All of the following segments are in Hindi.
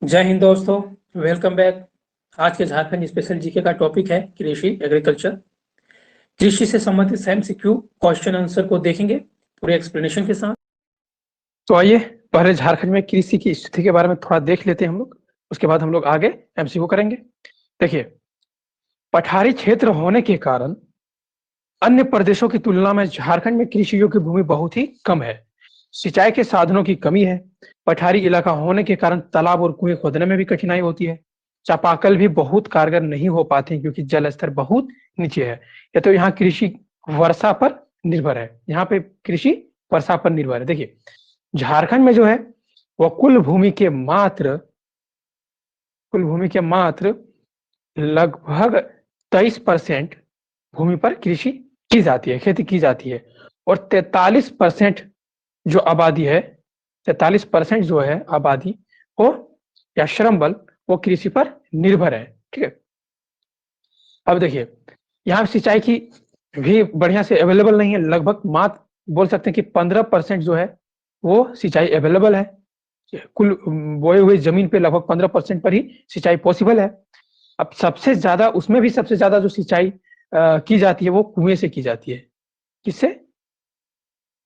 जय हिंद दोस्तों। Welcome back. आज के झारखंड स्पेशल जीके का टॉपिक है कृषि एग्रीकल्चर। कृषि से संबंधित एमसीक्यू क्वेश्चन आंसर को देखेंगे पूरे एक्सप्लेनेशन के साथ। तो आइए पहले झारखंड में कृषि की स्थिति के बारे में थोड़ा देख लेते हैं हम लोग। उसके बाद हम लोग आगे एमसीक्यू करेंगे। देखिए, पठारी क्षेत्र होने के कारण अन्य प्रदेशों की तुलना में झारखंड में कृषि योग्य भूमि बहुत ही कम है। सिंचाई के साधनों की कमी है। पठारी इलाका होने के कारण तालाब और कुएं खोदने में भी कठिनाई होती है। चापाकल भी बहुत कारगर नहीं हो पाते हैं क्योंकि जल स्तर बहुत नीचे है। या तो यहाँ कृषि वर्षा पर निर्भर है। यहाँ पे कृषि वर्षा पर निर्भर है। देखिए, झारखंड में जो है वो कुल भूमि के मात्र लगभग 23% भूमि पर कृषि की जाती है, खेती की जाती है। और 43% जो आबादी है, 43% जो है आबादी वो या श्रम बल वो कृषि पर निर्भर है। ठीक है। अब देखिए, यहाँ सिंचाई की भी बढ़िया से अवेलेबल नहीं है। लगभग मात्र बोल सकते हैं कि 15% जो है वो सिंचाई अवेलेबल है। कुल बोए हुए जमीन पे लगभग 15% पर ही सिंचाई पॉसिबल है। अब सबसे ज्यादा उसमें भी सबसे ज्यादा जो सिंचाई की जाती है वो कुएं से की जाती है। किससे?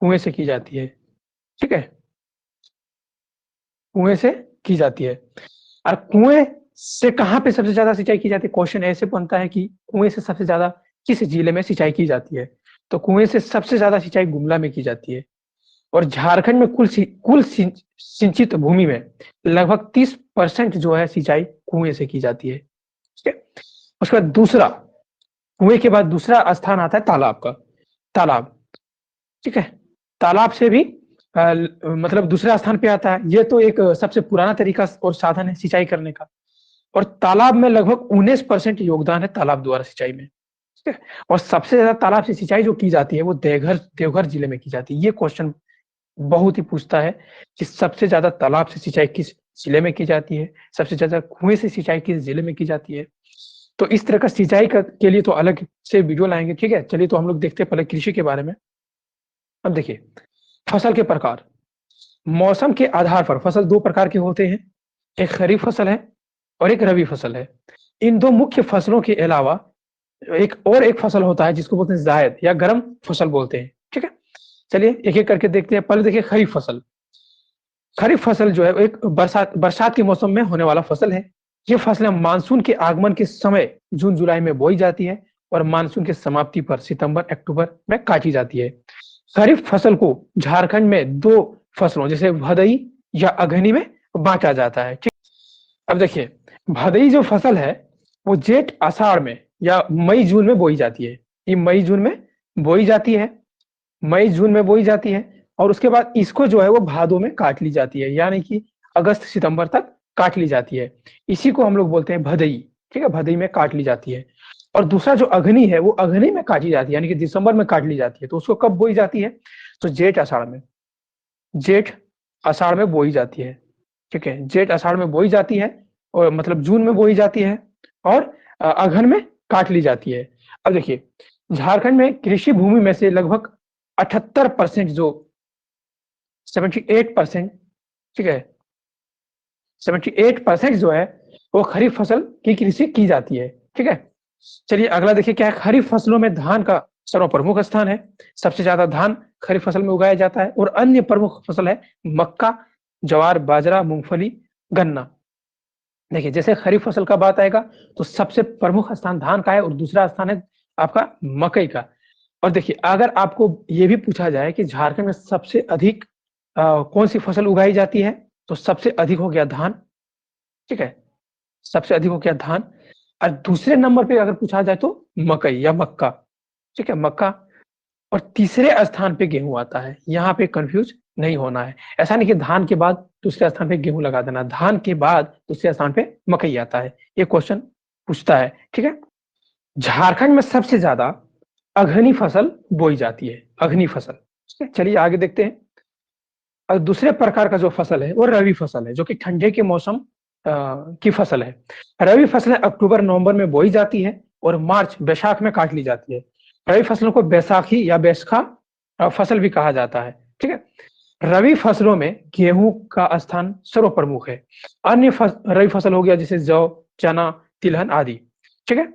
कुएं से की जाती है। ठीक है, कुएं से की जाती है। और कुएं से कहाँ पे सबसे ज्यादा सिंचाई की जाती है? क्वेश्चन ऐसे बनता है कि कुएं से सबसे ज्यादा किस जिले में सिंचाई की जाती है? तो कुएं से सबसे ज्यादा सिंचाई गुमला में की जाती है। और झारखंड में कुल सिंचित भूमि में लगभग 30% जो है सिंचाई कुएं से की जाती है। ठीक है। उसके बाद दूसरा, कुएं के बाद दूसरा स्थान आता है तालाब का। तालाब, ठीक है, तालाब से भी मतलब दूसरा स्थान पे आता है। ये तो एक सबसे पुराना तरीका और साधन है सिंचाई करने का। और तालाब में लगभग 19% योगदान है तालाब द्वारा सिंचाई में। ठीक है। और सबसे ज्यादा तालाब से सिंचाई जो की जाती है वो देवघर जिले में की जाती है। ये क्वेश्चन बहुत ही पूछता है कि सबसे ज्यादा तालाब से सिंचाई किस जिले में की जाती है, सबसे ज्यादा कुएं से सिंचाई किस जिले में की जाती है। तो इस तरह का सिंचाई के लिए तो अलग से वीडियो लाएंगे। ठीक है, चलिए तो हम लोग देखते हैं पहले कृषि के बारे में। अब देखिए, फसल के प्रकार। मौसम के आधार पर फसल दो प्रकार के होते हैं, एक खरीफ फसल है और एक रबी फसल है। इन दो मुख्य फसलों के अलावा एक फसल होता है जिसको बोलते हैं जायद या गर्म फसल बोलते हैं। ठीक है, चलिए एक एक करके देखते हैं। पहले देखिए खरीफ फसल। खरीफ फसल जो है एक बरसात के मौसम में होने वाला फसल है। ये फसलें मानसून के आगमन के समय जून जुलाई में बोई जाती है और मानसून की समाप्ति पर सितंबर अक्टूबर में काटी जाती है। खरीफ फसल को झारखंड में दो फसलों जैसे भदई या अगहनी में बांटा जाता है। ठीक, अब देखिए, भदई जो फसल है वो जेठ आषाढ़ में या मई जून में बोई जाती है। ये मई जून में बोई जाती है, मई जून में बोई जाती है। और उसके बाद इसको जो है वो भादों में काट ली जाती है, यानी कि अगस्त सितंबर तक काट ली जाती है। इसी को हम लोग बोलते हैं भदई। ठीक है, भदई में काट ली जाती है। और दूसरा जो अग्नि है वो अग्नि में काटी जाती है, यानी कि दिसंबर में काट ली जाती है। तो उसको कब बोई जाती है? तो जेठ आषाढ़ में बोई जाती है। ठीक है, जेठ आषाढ़ में बोई जाती है और मतलब जून में बोई जाती है और अगहन में काट ली जाती है। अब देखिए, झारखंड में कृषि भूमि में से लगभग 78% जो 78%, ठीक है, 78% जो है वो खरीफ फसल की कृषि की जाती है। ठीक है, चलिए अगला देखिए क्या है। खरीफ फसलों में धान का सर्वप्रमुख स्थान है। सबसे ज्यादा धान खरीफ फसल में उगाया जाता है। और अन्य प्रमुख फसल है मक्का, ज्वार, बाजरा, मूंगफली, गन्ना। देखिए, जैसे खरीफ फसल का बात आएगा तो सबसे प्रमुख स्थान धान का है और दूसरा स्थान है आपका मकई का। और देखिए, अगर आपको ये भी पूछा जाए कि झारखंड में सबसे अधिक कौन सी फसल उगाई जाती है, तो सबसे अधिक हो गया धान। ठीक है, सबसे अधिक हो गया धान। और दूसरे नंबर पे अगर पूछा जाए तो मकई या मक्का। ठीक है, मक्का। और तीसरे स्थान पे गेहूं आता है। यहाँ पे कंफ्यूज नहीं होना है। ऐसा नहीं कि धान के बाद दूसरे स्थान पे गेहूं लगा देना, धान के बाद दूसरे स्थान पे मकई आता है। ये क्वेश्चन पूछता है। ठीक है, झारखंड में सबसे ज्यादा अघनी फसल बोई जाती है, अघनी फसल। ठीक है, चलिए आगे देखते हैं। और दूसरे प्रकार का जो फसल है वो रबी फसल है, जो कि ठंडे के मौसम की फसल है। रबी फसलें अक्टूबर नवंबर में बोई जाती है और मार्च बैसाख में काट ली जाती है। रबी फसलों को बैसाखी या बैसखा फसल भी कहा जाता है। ठीक है, रबी फसलों में गेहूं का स्थान सर्वप्रमुख है। अन्य रबी फसल हो गया जैसे जौ, चना, तिलहन आदि। ठीक है।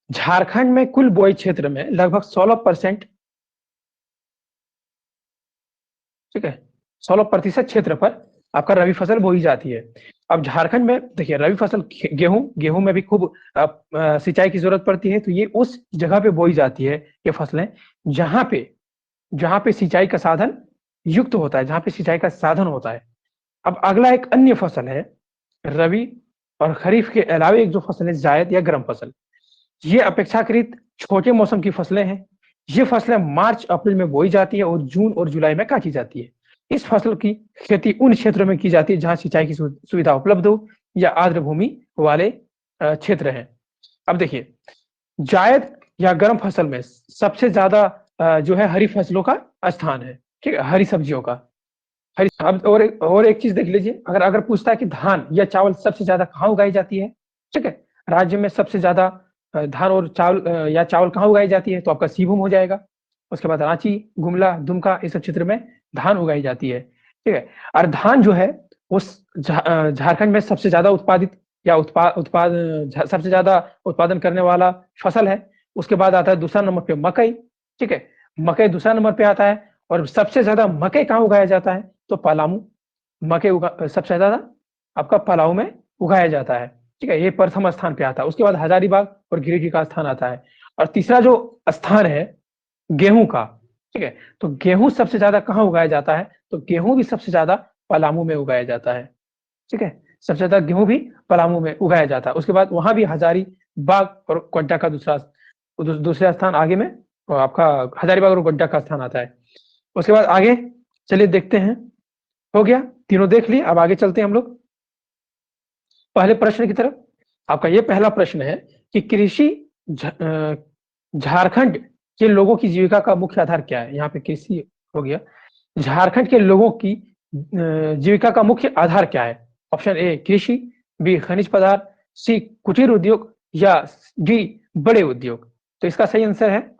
झारखंड में कुल बोई क्षेत्र में लगभग 16%, ठीक है, 16% क्षेत्र पर आपका रबी फसल बोई जाती है। अब झारखंड में देखिए रबी फसल गेहूं में भी खूब सिंचाई की जरूरत पड़ती है, तो ये उस जगह पे बोई जाती है ये फसलें जहां पे सिंचाई का साधन युक्त होता है, जहां पे सिंचाई का साधन होता है। अब अगला एक अन्य फसल है रबी और खरीफ के अलावा एक जो फसल है जायद या गर्म फसल। ये अपेक्षाकृत छोटे मौसम की फसलें हैं। ये फसलें मार्च अप्रैल में बोई जाती है और जून और जुलाई में काटी जाती है। इस फसल की खेती उन क्षेत्रों में की जाती है जहां सिंचाई की सुविधा उपलब्ध हो या आर्द्र भूमि वाले क्षेत्र हैं। अब देखिए जायद या गर्म फसल में सबसे ज्यादा जो है हरी फसलों का स्थान है। ठीक है, हरी सब्जियों का। हरी अब और एक चीज देख लीजिए, अगर पूछता है कि धान या चावल सबसे ज्यादा कहाँ उगाई जाती है, ठीक है, राज्य में सबसे ज्यादा धान और चावल या चावल कहाँ उगाई जाती है, तो आपका सिंहभूम हो जाएगा। उसके बाद रांची, गुमला, दुमका, इस सब क्षेत्र में धान उगाई जाती है। ठीक है। और धान जो है वो झारखंड में सबसे ज्यादा उत्पादित या उत्पाद सबसे ज्यादा उत्पादन करने वाला फसल है। उसके बाद आता है दूसरा नंबर पे मकई। ठीक है, मकई दूसरा नंबर पे आता है। और सबसे ज्यादा मकई कहाँ उगाया जाता है, तो पलामू। सबसे ज्यादा आपका पलाऊ में उगाया जाता है। ठीक है, ये प्रथम स्थान पे आता है। उसके बाद हजारीबाग और गिरिडीह का स्थान आता है। और तीसरा जो स्थान है गेहूं का, ठीक है, तो गेहूं सबसे ज्यादा कहाँ उगाया जाता है, तो गेहूं भी सबसे ज्यादा पलामू में उगाया जाता है। ठीक है, सबसे ज्यादा गेहूं भी पलामू में उगाया जाता है। उसके बाद वहां भी हजारीबाग और गोड्डा का दूसरा स्थान आगे में आपका हजारीबाग और गोड्डा का स्थान आता है। उसके बाद आगे चलिए देखते हैं। हो गया, तीनों देख लिए। अब आगे चलते हैं हम लोग पहले प्रश्न की तरफ। आपका ये पहला प्रश्न है कि कृषि झारखंड के लोगों की जीविका का मुख्य आधार क्या है। यहाँ पे कृषि हो गया। झारखंड के लोगों की जीविका का मुख्य आधार क्या है। ऑप्शन ए कृषि, बी खनिज पदार्थ, सी कुटीर उद्योग या डी बड़े उद्योग। तो इसका सही आंसर है,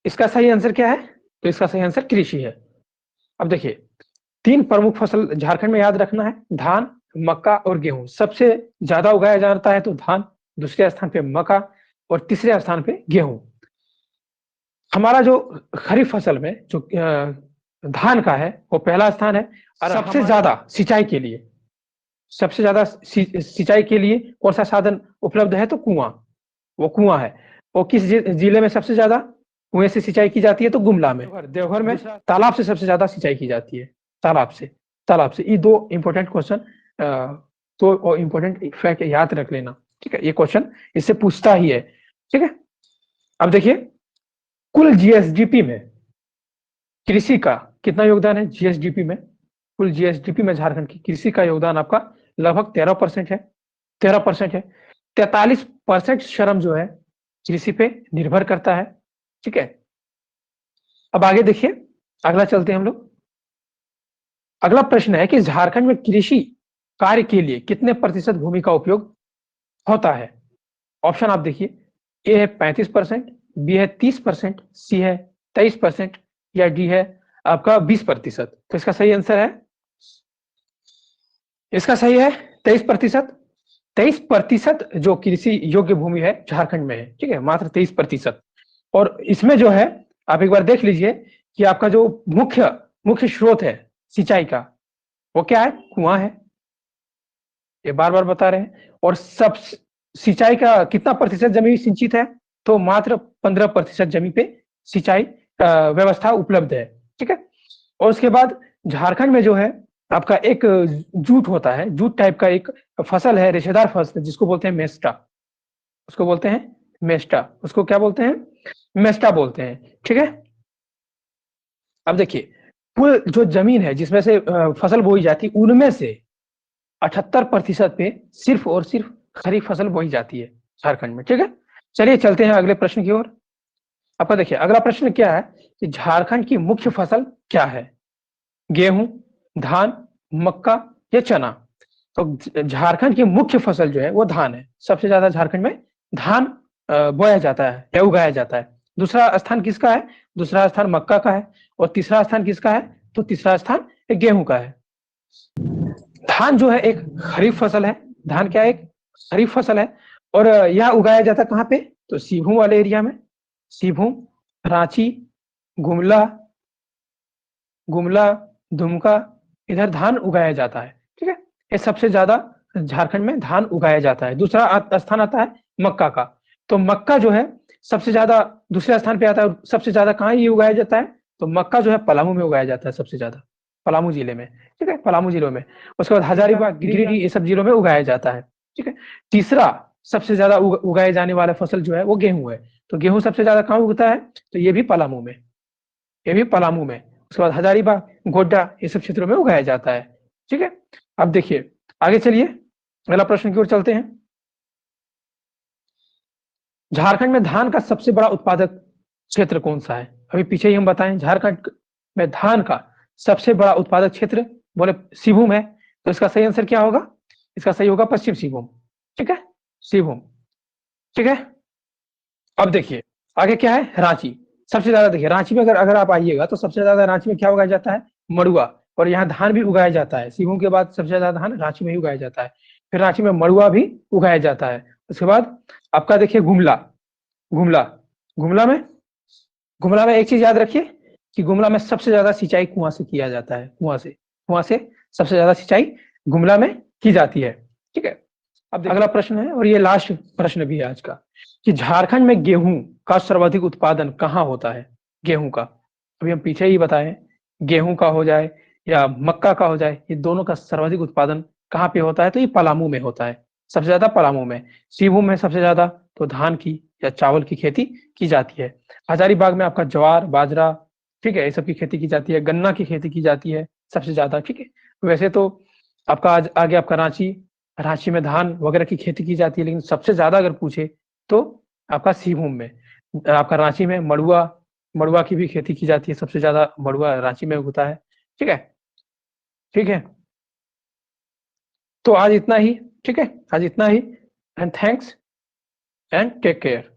इसका सही आंसर क्या है, तो इसका सही आंसर कृषि है। अब देखिए 3 प्रमुख फसल झारखंड में याद रखना है, धान, मक्का और गेहूं। सबसे ज्यादा उगाया जाता है तो धान, दूसरे स्थान पे मक्का और तीसरे स्थान पे गेहूं। हमारा जो खरीफ फसल में जो धान का है वो पहला स्थान है। और सबसे ज्यादा सिंचाई के लिए, सबसे ज्यादा सिंचाई के लिए कौन सा साधन उपलब्ध है, तो कुआं। वो कुआं है। वो किस जिले में सबसे ज्यादा कुएं से सिंचाई की जाती है, तो गुमला में। देवघर में तालाब से सबसे ज्यादा सिंचाई की जाती है, तालाब से। ये 2 इंपॉर्टेंट क्वेश्चन, तो इंपॉर्टेंट फैक्ट याद रख लेना। ठीक है, ये क्वेश्चन इससे पूछता ही है। ठीक है। अब देखिए कुल जीएसडीपी में कृषि का कितना योगदान है। जीएसडीपी में, कुल जीएसडीपी में झारखंड की कृषि का योगदान आपका लगभग 13% है। 13% है। 43% श्रम जो है कृषि पे निर्भर करता है। ठीक है। अब आगे देखिए, अगला चलते हैं हम लोग। अगला प्रश्न है कि झारखंड में कृषि कार्य के लिए कितने प्रतिशत भूमि का उपयोग होता है। ऑप्शन आप देखिए, ए है 35%, बी है 30%, सी है 23% या डी है आपका 20%। तो इसका सही आंसर है, इसका सही है 23%। 23% जो कृषि योग्य भूमि है झारखंड में है। ठीक है, मात्र 23%। और इसमें जो है आप एक बार देख लीजिए कि आपका जो मुख्य स्रोत है सिंचाई का, वो क्या है, कुआं है। ये बार बार बता रहे हैं। और सब सिंचाई का कितना प्रतिशत जमीन सिंचित है, तो मात्र 15% जमीन पे सिंचाई व्यवस्था उपलब्ध है। ठीक है। और उसके बाद झारखंड में जो है आपका एक जूट होता है, जूट टाइप का एक फसल है, रेशेदार फसल, जिसको बोलते हैं मेस्टा। उसको बोलते हैं मेस्टा। उसको क्या बोलते हैं, मेस्टा बोलते हैं। ठीक है। अब देखिए कुल जो जमीन है जिसमें से फसल बोई जाती है, उनमें से 78% पे सिर्फ और सिर्फ खरीफ फसल बोई जाती है झारखंड में। ठीक है। चलिए चलते हैं अगले प्रश्न की ओर। आपका देखिए अगला प्रश्न क्या है कि झारखंड की मुख्य फसल क्या है, गेहूं, धान, मक्का या चना। तो झारखंड की मुख्य फसल जो है वो धान है। सबसे ज्यादा झारखंड में धान बोया जाता है या उगाया जाता है। दूसरा स्थान किसका है, दूसरा स्थान मक्का का है और तीसरा स्थान किसका है? तो तीसरा स्थान गेहूं का है। धान जो है एक खरीफ फसल है। धान क्या है? एक खरीफ फसल है और यह उगाया जाता है कहाँ पे? तो सिंहभूम वाले एरिया में। सिंहभूम, रांची, गुमला, दुमका, इधर धान उगाया जाता है। ठीक है, ये सबसे ज्यादा झारखंड में धान उगाया जाता है। दूसरा स्थान आता है मक्का का। तो मक्का जो है सबसे ज्यादा दूसरे स्थान पे आता है। सबसे ज्यादा कहाँ ये उगाया जाता है? तो मक्का जो है पलामू में उगाया जाता है सबसे ज्यादा, पलामू जिले में। ठीक है, पलामू जिलों में। उसके बाद हजारीबाग, गिरिडीह, ये सब जिलों में उगाया जाता है। ठीक है, तीसरा सबसे ज्यादा उगाए जाने वाला फसल जो है वो गेहूं है। तो गेहूं सबसे ज्यादा कहाँ उगता है? तो ये भी पलामू में, ये भी पलामू में। उसके बाद हजारीबाग, गोड्डा, ये सब क्षेत्रों में उगाया जाता है। ठीक है, अब देखिए आगे चलिए, अगला प्रश्न की ओर चलते हैं। झारखंड में धान का सबसे बड़ा उत्पादक क्षेत्र कौन सा है? अभी पीछे ही हम बताएं, झारखंड में धान का सबसे बड़ा उत्पादक क्षेत्र बोले सिंहभूम है। तो इसका सही आंसर क्या होगा? इसका सही होगा पश्चिम सिंहभूम। ठीक है, सिंहभूम। ठीक है, अब देखिए आगे क्या है? रांची। सबसे ज्यादा देखिए रांची में अगर आप आइएगा तो सबसे ज्यादा रांची में क्या उगाया जाता है? मड़ुआ। और यहाँ धान भी उगाया जाता है। सिंहभूम के बाद सबसे ज्यादा धान रांची में ही उगाया जाता है। फिर रांची में मड़ुआ भी उगाया जाता है। उसके बाद आपका देखिए गुमला। गुमला गुमला में एक चीज याद रखिए कि गुमला में सबसे ज्यादा सिंचाई कुआं से किया जाता है। कुआं से सबसे ज्यादा सिंचाई गुमला में की जाती है। ठीक है, अब अगला प्रश्न है और ये लास्ट प्रश्न भी है आज का, कि झारखंड में गेहूं का सर्वाधिक उत्पादन कहाँ होता है? गेहूं का अभी हम पीछे ही बताए, गेहूं का हो जाए या मक्का का हो जाए, ये दोनों का सर्वाधिक उत्पादन कहाँ पे होता है? तो ये पलामू में होता है, सबसे ज्यादा पलामू में। सिंहभूम में सबसे ज्यादा तो धान की या चावल की खेती की जाती है। हजारीबाग में आपका ज्वार, बाजरा, ठीक है, ये सब की खेती की जाती है। गन्ना की खेती की जाती है सबसे ज्यादा। ठीक है, वैसे तो आपका आज आगे आपका रांची में धान वगैरह की खेती की जाती है, लेकिन सबसे ज्यादा अगर पूछे तो आपका सिंहभूम में, आपका रांची में मड़ुआ की भी खेती की जाती है। सबसे ज्यादा मड़ुआ रांची में होता है। ठीक है, ठीक है, तो आज इतना ही। ठीक है, आज इतना ही, and thanks and take care.